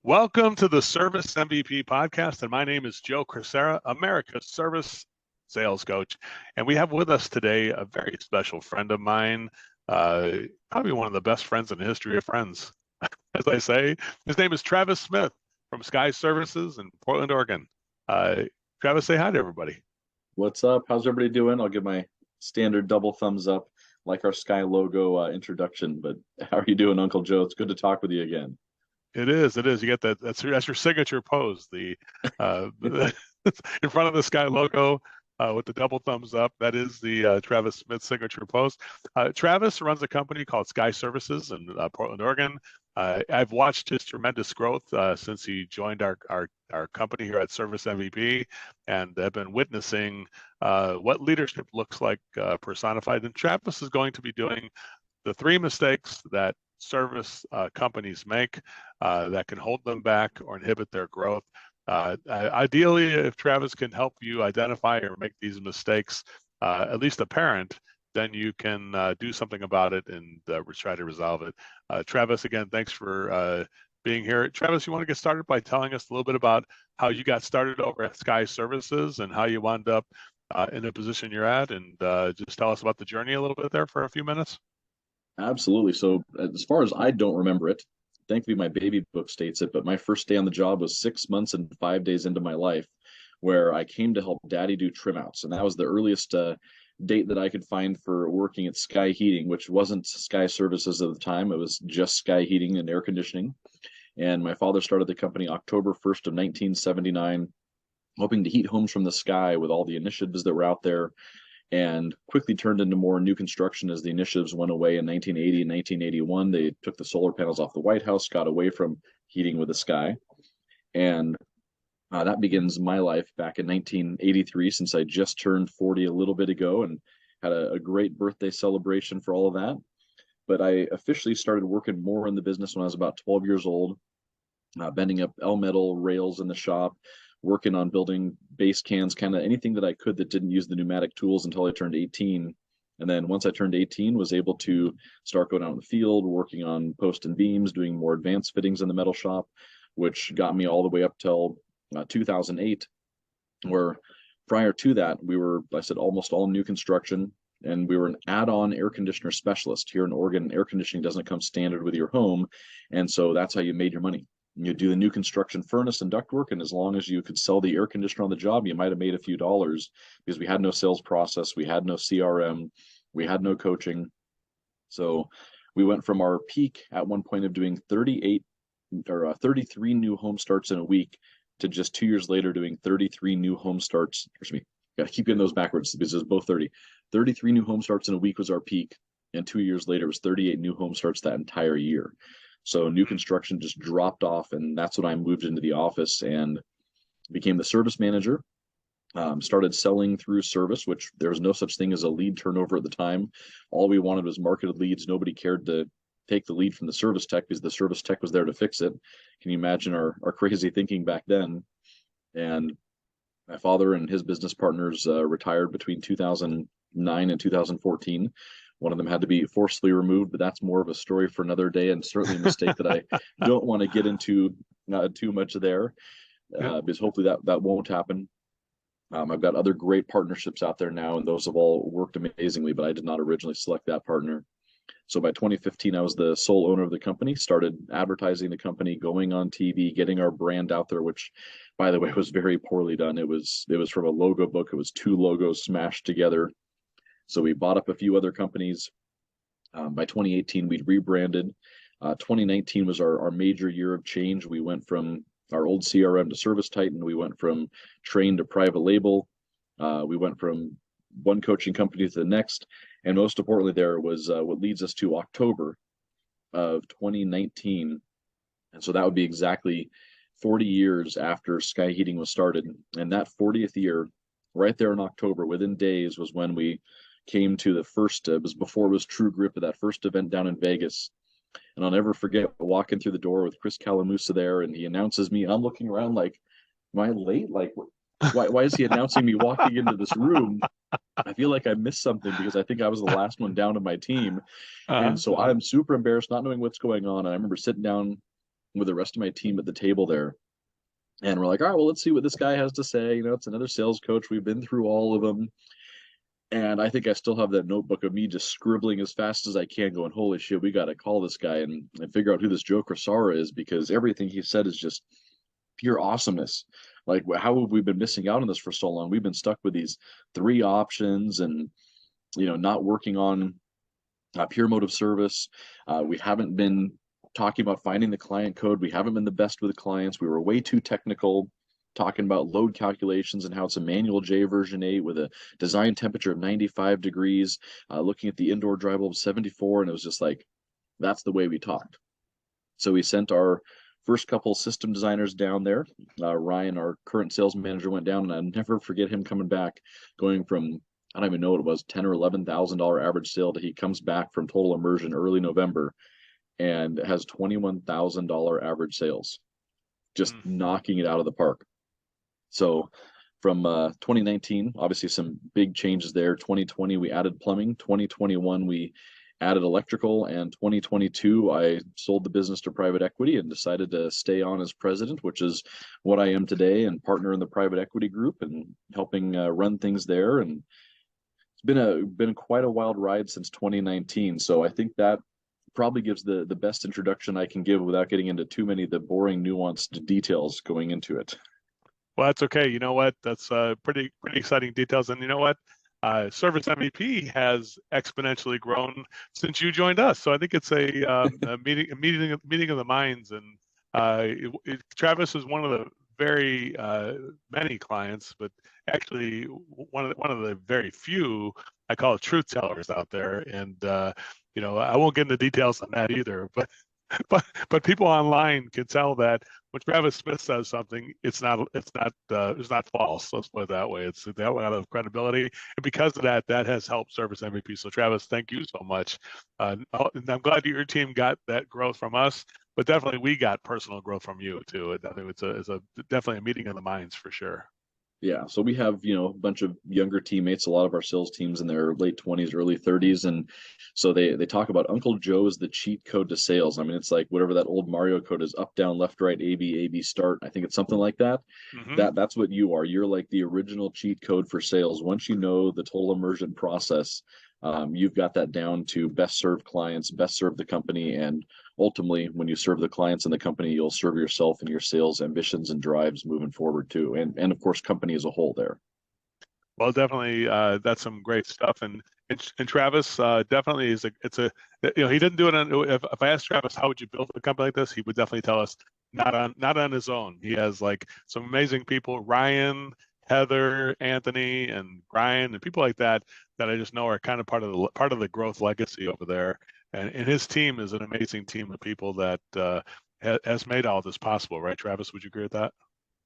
Welcome to the Service MVP podcast, and my name is Joe Crisera, America's Service Sales Coach. And we have with us today a very special friend of mine, probably one of the best friends in the history of friends, as I say. His name is Travis Smith from Sky Services in Portland, Oregon. Travis, say hi to everybody. What's up? How's everybody doing? I'll give my standard double thumbs up, like our Sky logo introduction. But how are you doing, Uncle Joe? It's good to talk with you again. It is. It is. You get that. That's your signature pose. The in front of the Sky logo with the double thumbs up. That is the Travis Smith signature pose. Travis runs a company called Sky Services in Portland, Oregon. I've watched his tremendous growth since he joined our company here at Service MVP, and have been witnessing what leadership looks like personified. And Travis is going to be doing the 3 mistakes that service companies make that can hold them back or inhibit their growth. Ideally, if Travis can help you identify or make these mistakes at least apparent, then you can do something about it and try to resolve it. Travis, again, thanks for being here. Travis, you want to get started by telling us a little bit about how you got started over at Sky Services and how you wound up in the position you're at, and just tell us about the journey a little bit there for a few minutes. Absolutely. So, as far as I don't remember it, thankfully my baby book states it, but my first day on the job was 6 months and 5 days into my life, where I came to help Daddy do trim outs, and that was the earliest date that I could find for working at Sky Heating, which wasn't Sky Services at the time. It was just Sky Heating and Air Conditioning. And my father started the company October 1st of 1979, hoping to heat homes from the sky with all the initiatives that were out there, and quickly turned into more new construction as the initiatives went away in 1980 and 1981. They took the solar panels off the White House, got away from heating with the sky. And that begins my life back in 1983, since I just turned 40 a little bit ago and had a great birthday celebration for all of that. But I officially started working more in the business when I was about 12 years old, bending up L-metal rails in the shop, working on building base cans, kind of anything that I could that didn't use the pneumatic tools until I turned 18. And then once I turned 18, was able to start going out in the field, working on post and beams, doing more advanced fittings in the metal shop, which got me all the way up till 2008, where prior to that, we were, like I said, almost all new construction, and we were an add-on air conditioner specialist. Here in Oregon, air conditioning doesn't come standard with your home, and so that's how you made your money. You do the new construction furnace and ductwork, and as long as you could sell the air conditioner on the job, you might have made a few dollars, because we had no sales process, we had no CRM, we had no coaching. So we went from our peak at one point of doing 33 new home starts in a week to just 2 years later doing 33 new home starts. Excuse me, gotta keep getting those backwards because it's both 30. 33 new home starts in a week was our peak, and 2 years later it was 38 new home starts that entire year. So new construction just dropped off, and that's when I moved into the office and became the service manager. Started selling through service, which there was no such thing as a lead turnover at the time. All we wanted was marketed leads. Nobody cared to take the lead from the service tech, because the service tech was there to fix it. Can you imagine our crazy thinking back then? And my father and his business partners retired between 2009 and 2014. One of them had to be forcibly removed, but that's more of a story for another day, and certainly a mistake that I don't want to get into too much there, because hopefully that won't happen. I've got other great partnerships out there now, and those have all worked amazingly, but I did not originally select that partner. So by 2015, I was the sole owner of the company, started advertising the company, going on TV, getting our brand out there, which, by the way, was very poorly done. It was from a logo book. It was 2 logos smashed together. So we bought up a few other companies. By 2018, we'd rebranded. 2019 was our major year of change. We went from our old CRM to Service Titan. We went from Train to private label. We went from one coaching company to the next. And most importantly, there was what leads us to October of 2019. And so that would be exactly 40 years after Sky Heating was started. And that 40th year, right there in October, within days, was when we came to the first, it was before it was True Grip, at that first event down in Vegas. And I'll never forget walking through the door with Chris Calamusa there, and he announces me. I'm looking around like, am I late? Like, why is he announcing me walking into this room? I feel like I missed something, because I think I was the last one down to my team. And so I'm super embarrassed, not knowing what's going on. And I remember sitting down with the rest of my team at the table there. And we're like, all right, well, let's see what this guy has to say. You know, it's another sales coach. We've been through all of them. And I think I still have that notebook of me just scribbling as fast as I can, going, holy shit, we got to call this guy and figure out who this Joe Crosara is, because everything he said is just pure awesomeness. Like, how have we been missing out on this for so long? We've been stuck with these three options and, you know, not working on pure mode of service. We haven't been talking about finding the client code. We haven't been the best with the clients. We were way too technical, talking about load calculations and how it's a manual J version 8 with a design temperature of 95 degrees, looking at the indoor dry bulb 74. And it was just like, that's the way we talked. So we sent our first couple system designers down there. Ryan, our current sales manager, went down, and I'll never forget him coming back, going from, I don't even know what it was, $10,000 or $11,000 average sale to he comes back from total immersion early November and has $21,000 average sales, just knocking it out of the park. So from 2019, obviously some big changes there. 2020, we added plumbing. 2021, we added electrical. And 2022, I sold the business to private equity and decided to stay on as president, which is what I am today, and partner in the private equity group and helping run things there. And it's been quite a wild ride since 2019. So I think that probably gives the best introduction I can give without getting into too many of the boring, nuanced details going into it. Well, that's okay. You know what? That's pretty exciting details. And you know what? Service MVP has exponentially grown since you joined us. So I think it's a meeting of the minds. And Travis is one of the very many clients, but actually one of the very few, I call it, truth tellers out there. And you know, I won't get into details on that either, but people online can tell that when Travis Smith says something, it's not false. Let's put it that way. It's that lot of credibility, and because of that, that has helped Service MVP. So Travis, thank you so much. And I'm glad your team got that growth from us, but definitely we got personal growth from you too. I think it's definitely a meeting of the minds for sure. Yeah, so we have, you know, a bunch of younger teammates, a lot of our sales teams in their late 20s, early 30s. And so they talk about Uncle Joe is the cheat code to sales. I mean, it's like whatever that old Mario code is, up, down, left, right, A, B, start. I think it's something like that. That's what you are. You're like the original cheat code for sales. Once you know the total immersion process, you've got that down to best serve clients, best serve the company, and ultimately, when you serve the clients in the company, you'll serve yourself and your sales ambitions and drives moving forward too, and of course, company as a whole there. Well, definitely, that's some great stuff. And Travis definitely is you know, he didn't do it on. If I asked Travis how would you build a company like this, he would definitely tell us not on his own. He has like some amazing people, Ryan, Heather, Anthony, and Brian, and people like that I just know are kind of part of the growth legacy over there. And his team is an amazing team of people that has made all this possible, right, Travis? Would you agree with that?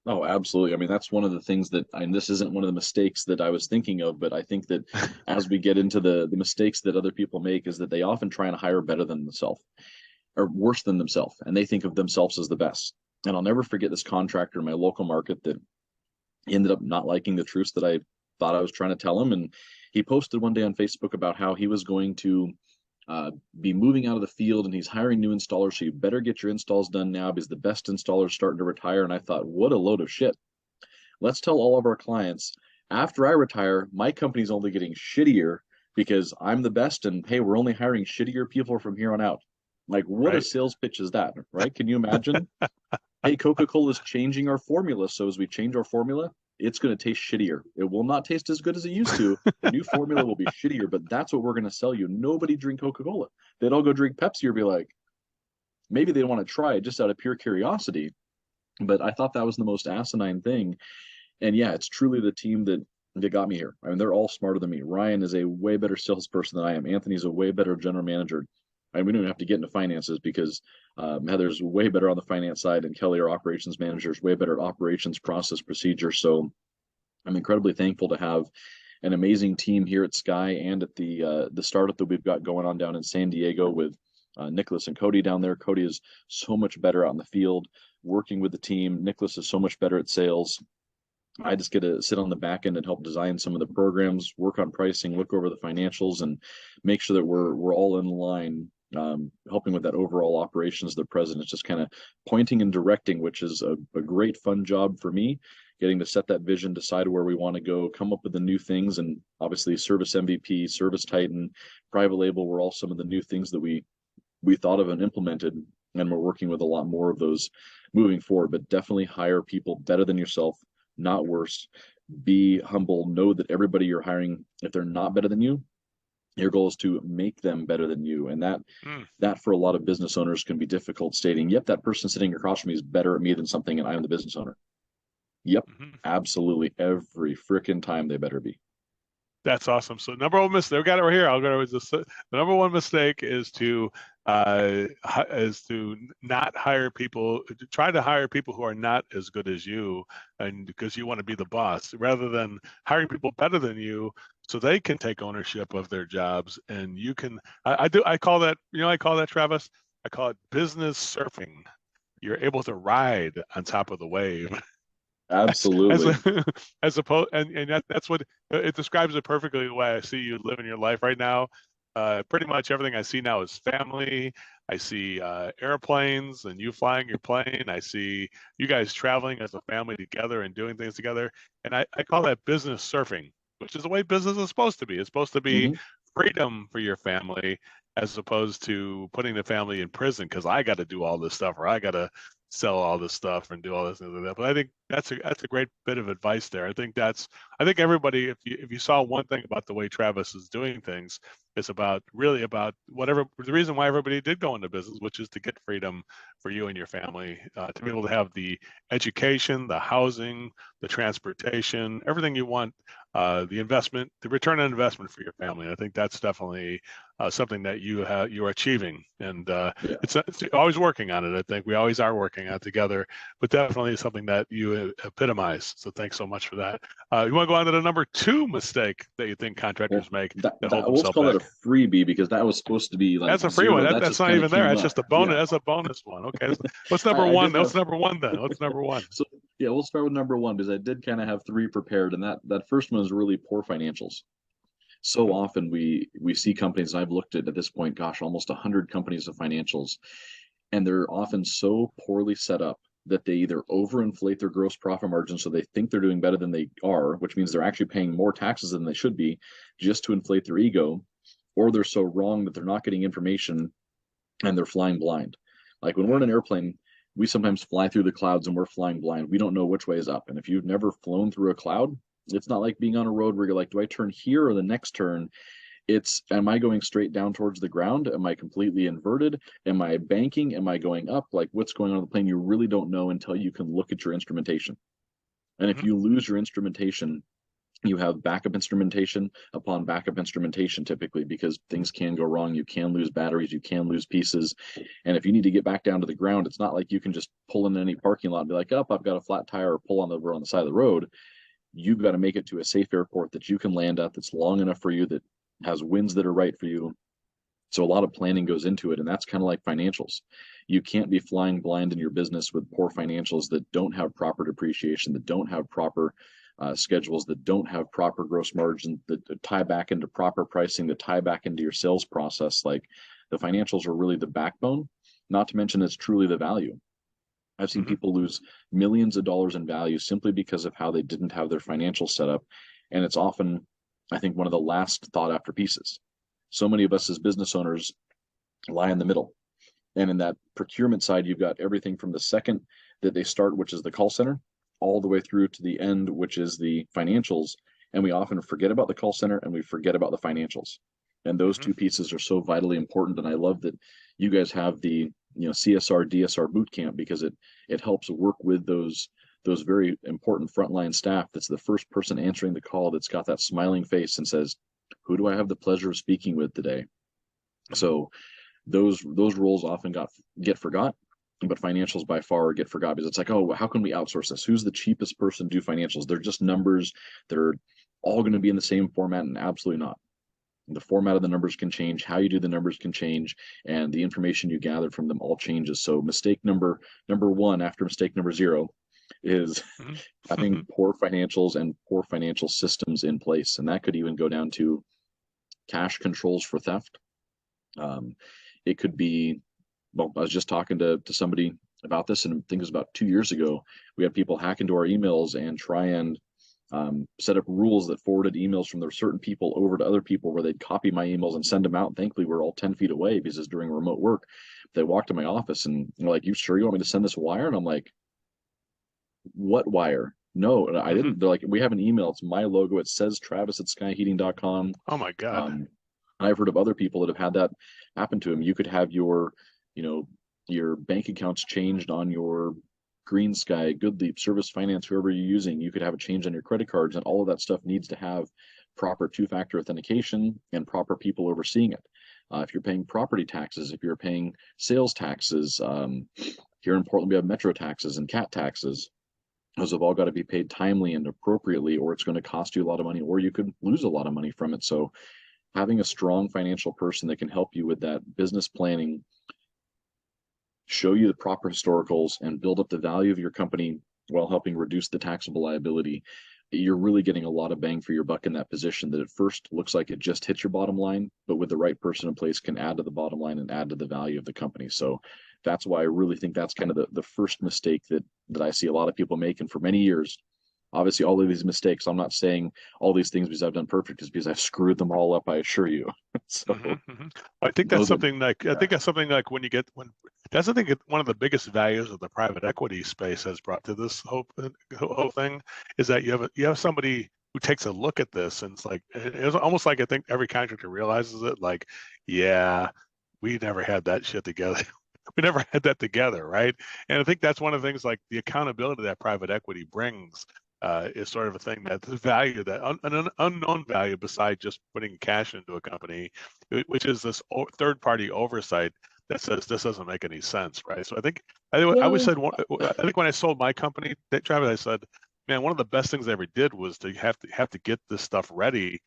Oh, absolutely. I mean, that's one of the things that, and this isn't one of the mistakes that I was thinking of, but I think that as we get into the mistakes that other people make is that they often try and hire better than themselves or worse than themselves, and they think of themselves as the best. And I'll never forget this contractor in my local market that ended up not liking the truths that I thought I was trying to tell him. And he posted one day on Facebook about how he was going to be moving out of the field and he's hiring new installers. So you better get your installs done now because the best installers starting to retire. And I thought, what a load of shit. Let's tell all of our clients, after I retire, my company's only getting shittier because I'm the best. And hey, we're only hiring shittier people from here on out. Like, what a sales pitch is that, right? Can you imagine? Hey, Coca-Cola is changing our formula. So as we change our formula, it's going to taste shittier. It will not taste as good as it used to. The new formula will be shittier, but that's what we're going to sell you. Nobody drink Coca-Cola. They'd all go drink Pepsi or be like, maybe they want to try it just out of pure curiosity. But I thought that was the most asinine thing. And yeah, it's truly the team that got me here. I mean, they're all smarter than me. Ryan is a way better salesperson than I am. Anthony's a way better general manager. And we don't even have to get into finances because Heather's way better on the finance side, and Kelly, our operations manager, is way better at operations, process, procedure. So I'm incredibly thankful to have an amazing team here at Sky and at the startup that we've got going on down in San Diego with Nicholas and Cody down there. Cody is so much better out in the field working with the team. Nicholas is so much better at sales. I just get to sit on the back end and help design some of the programs, work on pricing, look over the financials, and make sure that we're all in line helping with that overall operations. The president's just kind of pointing and directing, which is a great fun job for me, getting to set that vision, decide where we want to go, come up with the new things. And obviously Service MVP, Service Titan, private label were all some of the new things that we thought of and implemented, and we're working with a lot more of those moving forward. But definitely hire people better than yourself, not worse. Be humble, know that everybody you're hiring, if they're not better than you, your goal is to make them better than you. And that for a lot of business owners can be difficult, stating, yep, that person sitting across from me is better at me than something, and I'm the business owner. Yep, absolutely, every freaking time they better be. That's awesome. So number one mistake, I got it right here. I'll go with this. The number one mistake is to not hire people, to try to hire people who are not as good as you, and because you want to be the boss, rather than hiring people better than you so they can take ownership of their jobs. And you can, I call that, I call that, Travis, I call it business surfing. You're able to ride on top of the wave. as Absolutely. as opposed, and that's what it describes it perfectly, the way I see you living your life right now. Pretty much everything I see now is family. I see airplanes and you flying your plane. I see you guys traveling as a family together and doing things together. And I call that business surfing, which is the way business is supposed to be. It's supposed to be Mm-hmm. freedom for your family, as opposed to putting the family in prison because I got to do all this stuff, or I got to sell all this stuff and do all this and that. But I think that's a great bit of advice there. I think everybody, if you saw one thing about the way Travis is doing things, it's really about whatever the reason why everybody did go into business, which is to get freedom for you and your family, to be able to have the education, the housing, the transportation, everything you want, the investment, the return on investment for your family. I think that's definitely something that you're achieving, and Yeah. it's always working on it. I think we always are working on it together, but definitely something that you epitomize. So thanks so much for that. You want to go on to the number two mistake that you think Well, contractors make that hold let's themselves call that back? a freebie, because that was supposed to be like That's a free one. zero. That That's just not kind of even there. came That's up. just a bonus. Yeah. That's a bonus one. Okay. What's number I one? did What's have number one then? What's number one? so yeah, we'll start with number one, because I did kind of have three prepared, and that first one is really poor financials. So Mhm. often we see companies, and I've looked at this point, gosh, almost 100 companies of financials, and they're often so poorly set up that they either overinflate their gross profit margin, so they think they're doing better than they are, which means they're actually paying more taxes than they should be, just to inflate their ego, or they're so wrong that they're not getting information and they're flying blind. Like when we're in Mhm. an airplane, we sometimes fly through the clouds and we're flying blind. We don't know which way is up. And if you've never flown through a cloud, it's not like being on a road where you're like, do I turn here or the next turn? It's, am I going straight down towards the ground? Am I completely inverted? Am I banking? Am I going up? Like, what's going on in the plane? You really don't know until you can look at your instrumentation. And if Mhm. you lose your instrumentation, you have backup instrumentation upon backup instrumentation, typically, because things can go wrong. You can lose batteries, you can lose pieces. And if you need to get back down to the ground, it's not like you can just pull in any parking lot and be like, oh, I've got a flat tire, or pull on the side of the road. You've got to make it to a safe airport that you can land at, that's long enough for you, that has winds that are right for you. So a lot of planning goes into it, and that's kind of like financials. You can't be flying blind in your business with poor financials that don't have proper depreciation, that don't have proper schedules, that don't have proper gross margin, that tie back into proper pricing, that tie back into your sales process. Like, the financials are really the backbone, not to mention it's truly the value. I've seen Mhm. people lose millions of dollars in value simply because of how they didn't have their financials set up. And it's often, I think, one of the last thought after pieces. So many of us as business owners lie in the middle. And in that procurement side, you've got everything from the second that they start, which is the call center, all the way through to the end, which is the financials. And we often forget about the call center and we forget about the financials. And those Mhm. two pieces are so vitally important. And I love that you guys have the CSR DSR boot camp, because it helps work with those very important frontline staff. That's the first person answering the call, that's got that smiling face and says, who do I have the pleasure of speaking with today? Mhm. So those roles often get forgot, but financials by far get forgot, because it's like, oh, how can we outsource this? Who's the cheapest person to do financials? They're just numbers. They're all going to be in the same format, and absolutely not. The format of the numbers can change, how you do the numbers can change, and the information you gather from them all changes. So mistake number one after mistake number zero is Mhm. having poor financials and poor financial systems in place. And that could even go down to cash controls for theft. Um, It could be, well, I was just talking to somebody about this, and I think it was about 2 years ago. We had people hack into our emails and try and set up rules that forwarded emails from certain people over to other people where they'd copy my emails and send them out. Thankfully, we're all 10 feet away because it's during remote work. They walked to my office and they're like, "You sure you want me to send this wire?" And I'm like, "What wire?" No, I Hmm. didn't. They're like, "We have an email. It's my logo. It says Travis at skyheating.com." Oh my God. Um, I've heard of other people that have had that happen to them. You could have you know, your bank accounts changed on your Green Sky, GoodLeap, Service Finance, whoever you're using. You could have a change on your credit cards, and all of that stuff needs to have proper two-factor authentication and proper people overseeing it. If you're paying property taxes, if you're paying sales taxes, here in Portland we have metro taxes and cat taxes. Those have all got to be paid timely and appropriately, or it's going to cost you a lot of money, or you could lose a lot of money from it. So having a strong financial person that can help you with that business planning, show you the proper historicals, and build up the value of your company while helping reduce the taxable liability, you're really getting a lot of bang for your buck in that position that at first looks like it just hits your bottom line, but with the right person in place can add to the bottom line and add to the value of the company. So that's why I really think that's kind of the first mistake that I see a lot of people make. And for many years, obviously all of these mistakes, I'm not saying all these things because I've done perfect, is because I've screwed them all up, I assure you. So Hmm. Hmm. I think that's those are, something like I yeah. think that's something like when that's I think one of the biggest values of the private equity space has brought to this whole thing is that you have somebody who takes a look at this and it's almost like I think every contractor realizes it like, yeah, we never had that shit together. We never had that together, right? And I think that's one of the things like the accountability that private equity brings is sort of a thing that the value that an unknown value beside just putting cash into a company, which is this third party oversight that says this doesn't make any sense, right? So I always Well, said I think when I sold my company, that Travis, I said, man, one of the best things I ever did was to have to get this stuff ready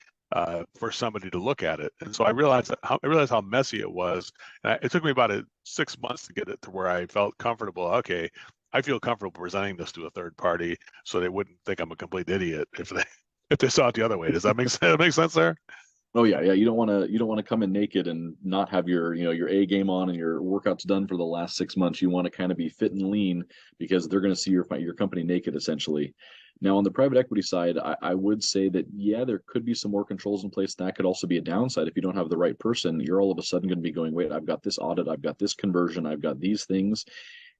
for somebody to look at it. And so I realized how messy it was. And it took me about 6 months to get it to where I felt comfortable. Okay, I feel comfortable presenting this to a third party so they wouldn't think I'm a complete idiot if they if they saw it the other way. Does that make sense? Make sense there? oh yeah, yeah. You don't want to come in naked and not have your A game on and your workouts done for the last 6 months. You want to kind of be fit and lean because they're going to see your company naked essentially. Now on the private equity side, I would say that yeah, there could be some more controls in place. That could also be a downside if you don't have the right person. You're all of a sudden going to be going, wait, I've got this audit, I've got this conversion, I've got these things,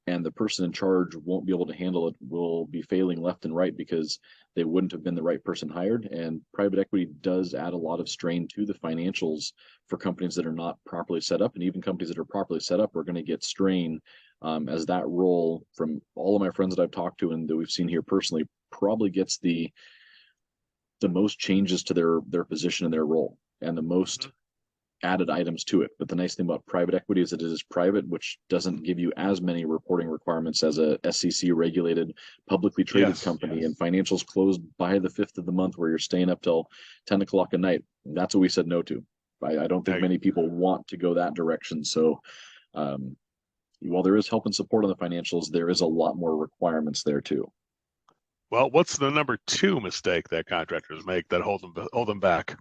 and the person in charge won't be able to handle it, will be failing left and right because they wouldn't have been the right person hired. And private equity does add a lot of strain to the financials for companies that are not properly set up. And even companies that are properly set up are going to get strain, as that role, from all of my friends that I've talked to and that we've seen here personally, probably gets the most changes to their position and their role and the most Mhm. added items to it. But the nice thing about private equity is that it is private, which doesn't give you as many reporting requirements as a SEC regulated publicly traded Yes, company, and yes. financials closed by the 5th of the month where you're staying up till 10 o'clock at night. That's what we said no to. I don't think Hey, many people want to go that direction. So um, while there is help and support on the financials, there is a lot more requirements there too. well, what's the number two mistake that contractors make that hold them back?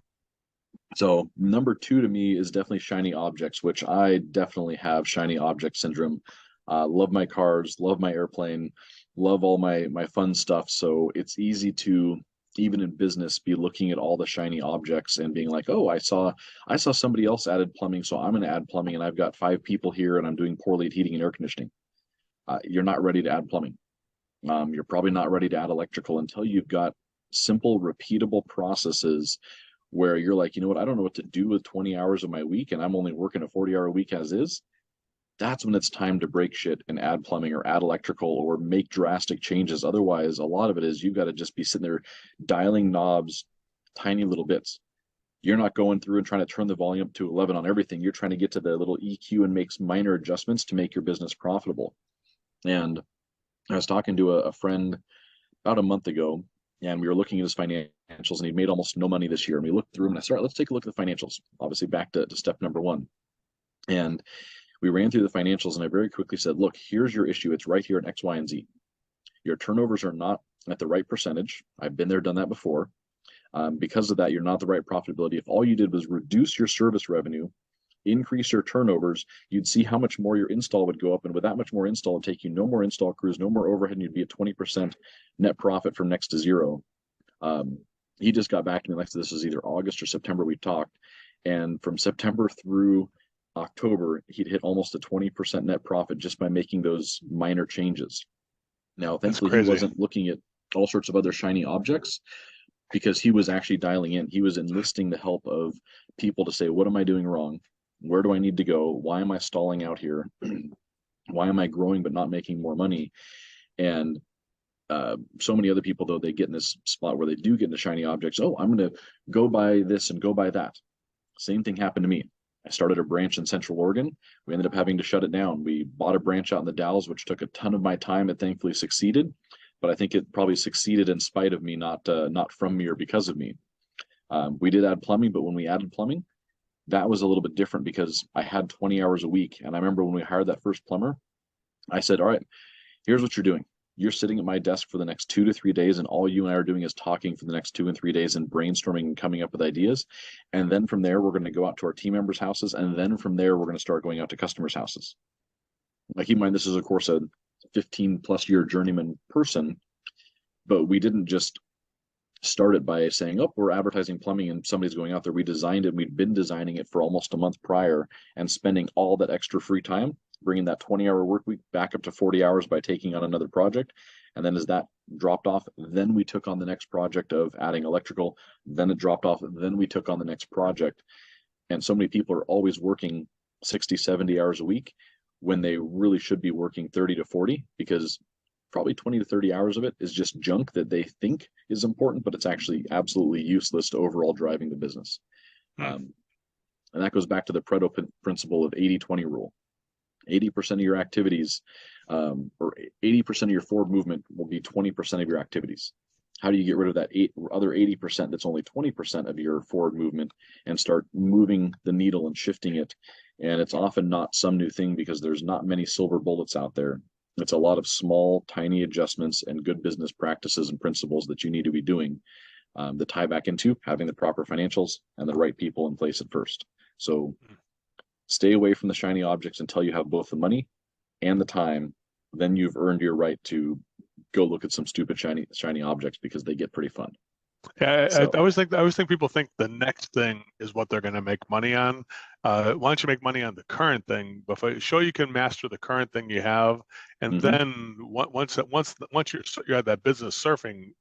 So number two to me is definitely shiny objects, which I definitely have shiny object syndrome. Love my cars, love my airplane, love all my fun stuff. So it's easy to, even in business, be looking at all the shiny objects and being like, oh, I saw somebody else added plumbing, so I'm going to add plumbing, and I've got 5 people here, and I'm doing poorly at heating and air conditioning. You're not ready to add plumbing. You're probably not ready to add electrical until you've got simple, repeatable processes where you're like, you know what, I don't know what to do with 20 hours of my week and I'm only working a 40-hour week as is. That's when it's time to break shit and add plumbing or add electrical or make drastic changes. Otherwise, a lot of it is you've got to just be sitting there dialing knobs, tiny little bits. You're not going through and trying to turn the volume up to 11 on everything. You're trying to get to the little EQ and make minor adjustments to make your business profitable. And I was talking to a friend about a month ago, and we were looking at his financials, and he'd made almost no money this year. And we looked through them, and I started, let's take a look at the financials. Obviously, back to step number one. And we ran through the financials, and I very quickly said, look, here's your issue. It's right here in X, Y, and Z. Your turnovers are not at the right percentage. I've been there, done that before. Because of that, you're not the right profitability. If all you did was reduce your service revenue increase your turnovers, you'd see how much more your install would go up. And with that much more install, it'd take you no more install crews, no more overhead, and you'd be at 20% net profit from next to zero. He just got back to me, like this is either August or September we talked. And from September through October, he'd hit almost a 20% net profit just by making those minor changes. Now, That's thankfully, he crazy. wasn't looking at all sorts of other shiny objects because he was actually dialing in. He was enlisting the help of people to say, what am I doing wrong? Where do I need to go? Why am I stalling out here? Why am I growing but not making more money? And so many other people, though, they get in this spot where they do get into shiny objects. Oh, I'm going to go buy this and go buy that. Same thing happened to me. I started a branch in Central Oregon. We ended up having to shut it down. We bought a branch out in the Dalles, which took a ton of my time. It thankfully succeeded, but I think it probably succeeded in spite of me, not from me or because of me. We did add plumbing, but when we added plumbing, that was a little bit different because I had 20 hours a week. And I remember when we hired that first plumber, I said, all right, here's what you're doing. You're sitting at my desk for the next 2 to 3 days, and all you and I are doing is talking for the next 2 and 3 days and brainstorming and coming up with ideas. And then from there, we're going to go out to our team members' houses. And then from there, we're going to start going out to customers' houses. Like, keep in mind, this is, of course, a 15-plus-year journeyman person, but we didn't just start it by saying, oh, we're advertising plumbing and somebody's going out there. We designed it. We'd been designing it for almost a month prior and spending all that extra free time bringing that 20-hour work week back up to 40 hours by taking on another project. And then as that dropped off, then we took on the next project of adding electrical. Then it dropped off. Then we took on the next project. And so many people are always working 60, 70 hours a week when they really should be working 30 to 40, because probably 20 to 30 hours of it is just junk that they think is important, but it's actually absolutely useless to overall driving the business. And that goes back to the Pareto principle of 80-20 rule. 80% of your activities, or 80% of your forward movement will be 20% of your activities. How do you get rid of that other 80% that's only 20% of your forward movement and start moving the needle and shifting it? And it's often not some new thing because there's not many silver bullets out there. It's a lot of small, tiny adjustments and good business practices and principles that you need to be doing that tie back into having the proper financials and the right people in place at first. So stay away from the shiny objects until you have both the money and the time. Then you've earned your right to go look at some stupid shiny objects because they get pretty fun. Yeah, So, I always think people think the next thing is what they're going to make money on. Why don't you make money on the current thing before show you can master the current thing you have, and then once you're at that business surfing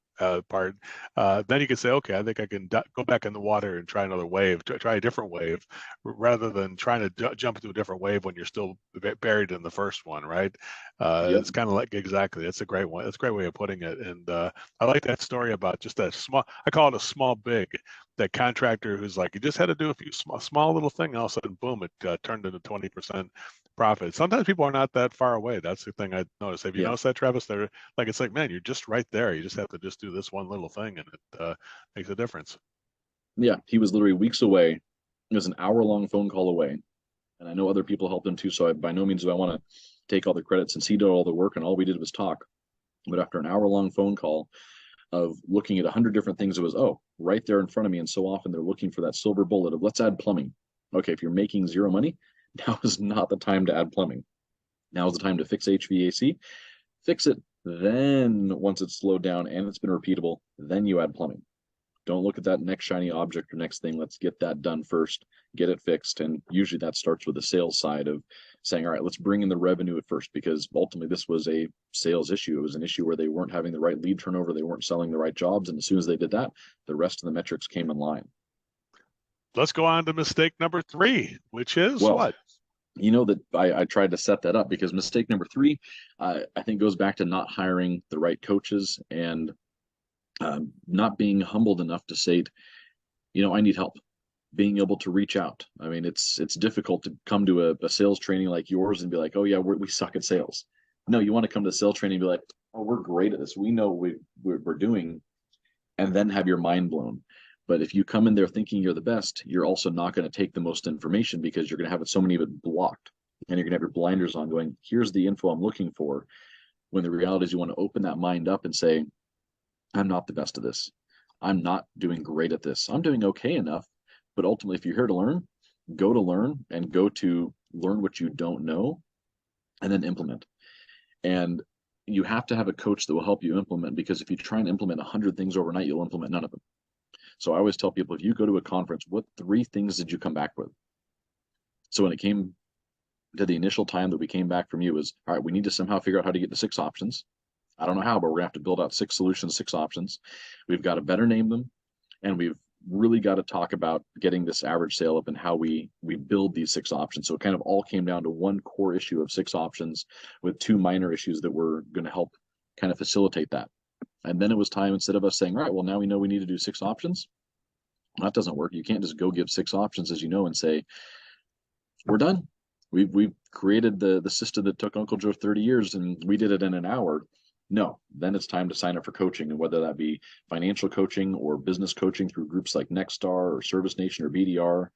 part, then you can say, okay, I think I can go back in the water and try another wave, try a different wave, rather than trying to jump into a different wave when you're still buried in the first one, right? yep, It's kind of like exactly. That's a great one. That's a great way of putting it. And I like that story about just that small. I call it a small big. That contractor who's like, you just had to do a few small little thing, and all of a sudden, boom, it turned into 20% profit. Sometimes people are not that far away. That's the thing I noticed. Have you yeah, noticed that, Travis? They're like, it's like, man, you're just right there. You just have to just do this one little thing, and it makes a difference. yeah. He was literally weeks away. It was an hour-long phone call away, and I know other people helped him too. So by no means do I want to take all the credit since he did all the work and all we did was talk. But after an hour-long phone call of looking at 100 different things, it was, oh, right there in front of me. And so often they're looking for that silver bullet of let's add plumbing. Okay, if you're making zero money, now is not the time to add plumbing. Now is the time to fix HVAC, fix it. Then once it's slowed down and it's been repeatable, then you add plumbing. Don't look at that next shiny object or next thing. Let's get that done first, get it fixed. And usually that starts with the sales side of saying, all right, let's bring in the revenue at first, because ultimately this was a sales issue. It was an issue where they weren't having the right lead turnover. They weren't selling the right jobs. And as soon as they did that, the rest of the metrics came in line. Let's go on to mistake number 3, which is Well, what? you know that I tried to set that up because mistake number 3, I think goes back to not hiring the right coaches and not being humbled enough to say, I need help. Being able to reach out. I mean, it's difficult to come to a sales training like yours and be like, oh yeah, we suck at sales. No, you want to come to sales training and be like, oh, we're great at this. We know we're doing, and then have your mind blown. But if you come in there thinking you're the best, you're also not going to take the most information because you're going to have so many of it blocked, and you're going to have your blinders on going, here's the info I'm looking for. When the reality is you want to open that mind up and say, I'm not the best at this. I'm not doing great at this. I'm doing okay enough. But ultimately, if you're here to learn, go to learn and go to learn what you don't know and then implement. And you have to have a coach that will help you implement, because if you try and implement 100 things overnight, you'll implement none of them. So I always tell people, if you go to a conference, what 3 things did you come back with? So when it came to the initial time that we came back from you, was, all right, we need to somehow figure out how to get to 6 options. I don't know how, but we're gonna have to build out 6 solutions, 6 options. We've got to better name them, and we've really got to talk about getting this average sale up and how we build these 6 options. So it kind of all came down to one core issue of 6 options with 2 minor issues that were going to help kind of facilitate that. And then it was time, instead of us saying, all right, well, now we know we need to do 6 options. That doesn't work. You can't just go give 6 options, as you know, and say, we're done. We've created the system that took Uncle Joe 30 years and we did it in an hour. No, then it's time to sign up for coaching, and whether that be financial coaching or business coaching through groups like Nexstar or Service Nation or BDR,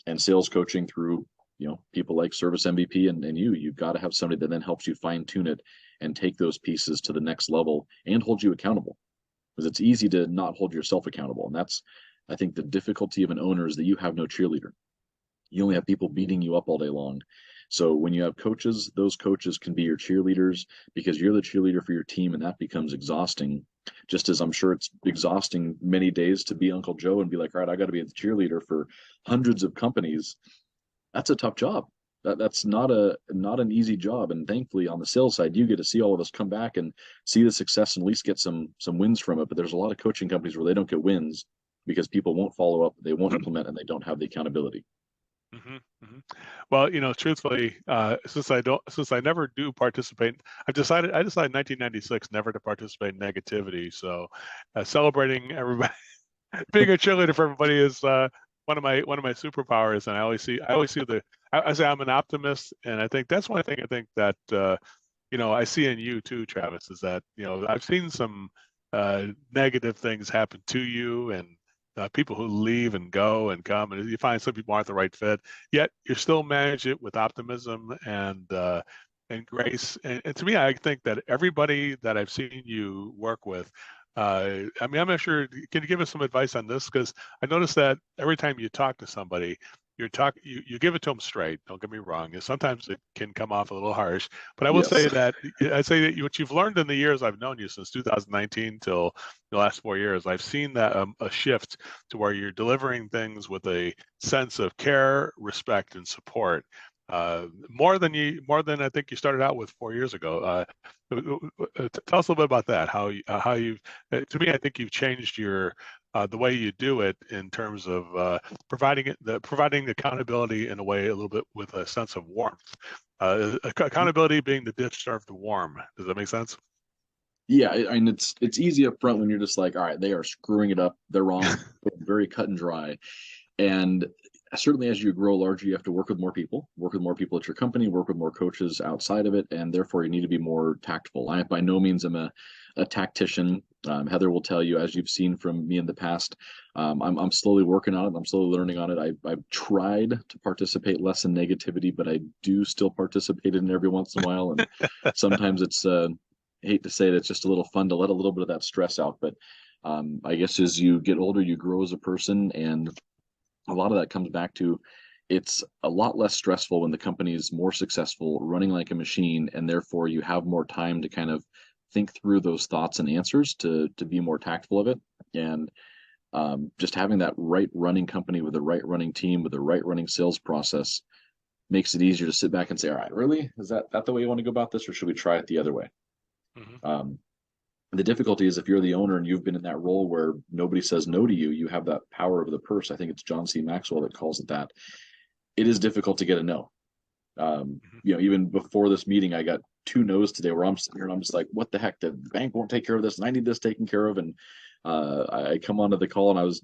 and sales coaching through people like Service MVP and you've got to have somebody that then helps you fine tune it and take those pieces to the next level and hold you accountable, because it's easy to not hold yourself accountable. And that's, I think, the difficulty of an owner, is that you have no cheerleader. You only have people beating you up all day long. So when you have coaches, those coaches can be your cheerleaders, because you're the cheerleader for your team, and that becomes exhausting. Just as I'm sure it's exhausting many days to be Uncle Joe and be like, all right, I got to be the cheerleader for hundreds of companies. That's a tough job. That's not an easy job. And thankfully, on the sales side, you get to see all of us come back and see the success and at least get some wins from it. But there's a lot of coaching companies where they don't get wins because people won't follow up, they won't implement, and they don't have the accountability. Mm-hmm, mm-hmm. Well, truthfully, since I never do participate, I decided in 1996 never to participate in negativity. So, celebrating everybody, being a cheerleader for everybody is one of my superpowers. And I always see I say I'm an optimist, and I think that's one thing I think that I see in you too, Travis, is that I've seen some negative things happen to you, and people who leave and go and come, and you find some people aren't the right fit. Yet you still manage it with optimism and grace. And to me, I think that everybody that I've seen you work with. I mean, I'm not sure. Can you give us some advice on this? Because I noticed that every time you talk to somebody, you give it to them straight. Don't get me wrong. And sometimes it can come off a little harsh, but I will Yes. say that what you've learned in the years I've known you, since 2019 till the last 4 years, I've seen that a shift to where you're delivering things with a sense of care, respect, and support. More than I think you started out with 4 years ago. Tell us a little bit about that. How you to me, I think you've changed the way you do it in terms of providing accountability in a way a little bit with a sense of warmth. Accountability being the ditch served the warm. Does that make sense? Yeah, and it's easy up front when you're just like, all right, they are screwing it up, they're wrong, very cut and dry. And certainly as you grow larger, you have to work with more people at your company, work with more coaches outside of it, and therefore you need to be more tactful. I by no means am a tactician. Heather will tell you, as you've seen from me in the past, I'm slowly working on it. I'm slowly learning on it. I've tried to participate less in negativity, but I do still participate in it every once in a while. And sometimes it's I hate to say it, it's just a little fun to let a little bit of that stress out. But I guess as you get older, you grow as a person, and a lot of that comes back to, it's a lot less stressful when the company is more successful, running like a machine, and therefore you have more time to kind of think through those thoughts and answers to be more tactful of it. And just having that right running company with the right running team with the right running sales process makes it easier to sit back and say, all right, really, is that the way you want to go about this, or should we try it the other way? Mm-hmm. The difficulty is, if you're the owner and you've been in that role where nobody says no to you, you have that power of the purse. I think it's John C. Maxwell that calls it that. It is difficult to get a no. Mm-hmm. Even before this meeting, I got 2 no's today, where I'm sitting here and I'm just like, what the heck? The bank won't take care of this, and I need this taken care of. And I come onto the call, and I was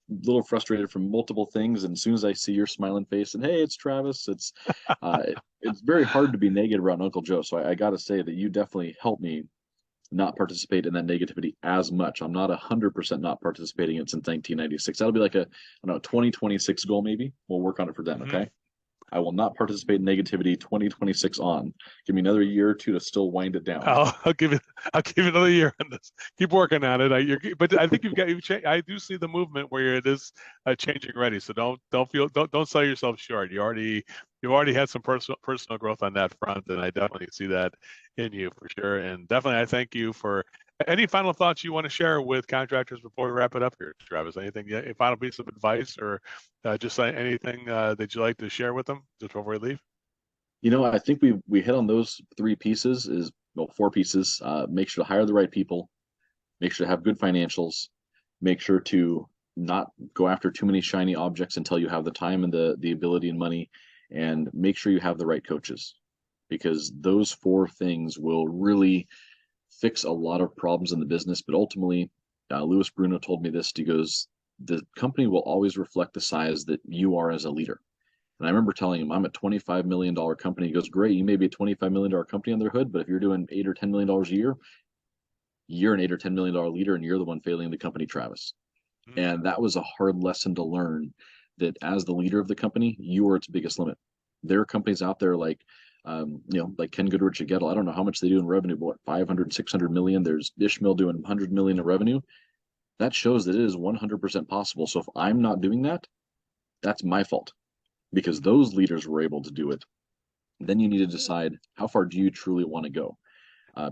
a little frustrated from multiple things. And as soon as I see your smiling face and, hey, it's Travis, it's very hard to be negative around Uncle Joe. So I got to say that you definitely helped me not participate in that negativity as much. I'm not 100% not participating in it since 1996. That'll be like a, I don't know, 2026 goal maybe. We'll work on it for then. Mm-hmm. Okay. I will not participate in negativity 2026 on. Give me another year or two to still wind it down. I'll give you another year on this. Keep working on it. But I think I do see the movement where it is changing already. So don't sell yourself short. You already had some personal growth on that front, and I definitely see that in you for sure. And definitely, I thank you for any final thoughts you want to share with contractors before we wrap it up here, Travis. Anything, a final piece of advice, or just anything that you'd like to share with them just before we leave? I think we hit on those three pieces is well, four pieces. Make sure to hire the right people, make sure to have good financials, make sure to not go after too many shiny objects until you have the time and the ability and money, and make sure you have the right coaches, because those four things will really fix a lot of problems in the business. But ultimately, Louis Bruno told me this. He goes, the company will always reflect the size that you are as a leader. And I remember telling him, I'm a $25 million company. He goes, great, you may be a $25 million company under the hood, but if you're doing $8 or $10 million a year, you're an $8 or $10 million leader, and you're the one failing the company, Travis. Mm-hmm. And that was a hard lesson to learn, that as the leader of the company, you are its biggest limit. There are companies out there like like Ken Goodrich at Gettle. I don't know how much they do in revenue, but what, 500, 600 million. There's Ishmael doing 100 million in revenue. That shows that it is 100% possible. So if I'm not doing that, that's my fault, because those leaders were able to do it. Then you need to decide, how far do you truly want to go?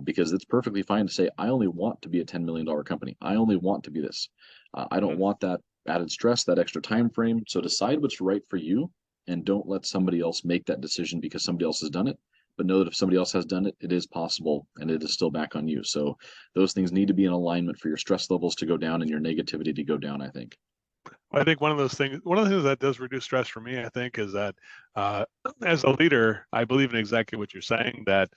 Because it's perfectly fine to say, I only want to be a $10 million company. I only want to be this. I don't want that added stress, that extra time frame. So decide what's right for you, and don't let somebody else make that decision because somebody else has done it. But know that if somebody else has done it, it is possible, and it is still back on you. So those things need to be in alignment for your stress levels to go down and your negativity to go down, I think. I think one of the things that does reduce stress for me, I think, is that as a leader, I believe in exactly what you're saying, that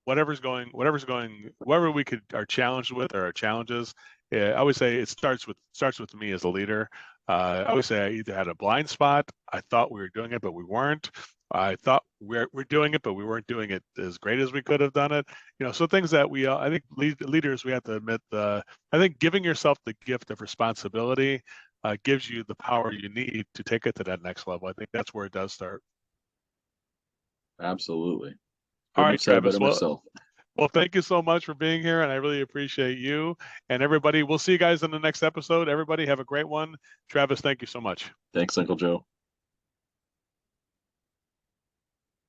whatever we are challenged with, or our challenges, I always say it starts with me as a leader. I always say I either had a blind spot, I thought we were doing it, but we weren't. I thought we're doing it, but we weren't doing it as great as we could have done it. So things that I think leaders, we have to admit, I think giving yourself the gift of responsibility gives you the power you need to take it to that next level. I think that's where it does start. Absolutely. All right, Travis. Well, thank you so much for being here, and I really appreciate you. And everybody, we'll see you guys in the next episode. Everybody, have a great one. Travis, thank you so much. Thanks, Uncle Joe.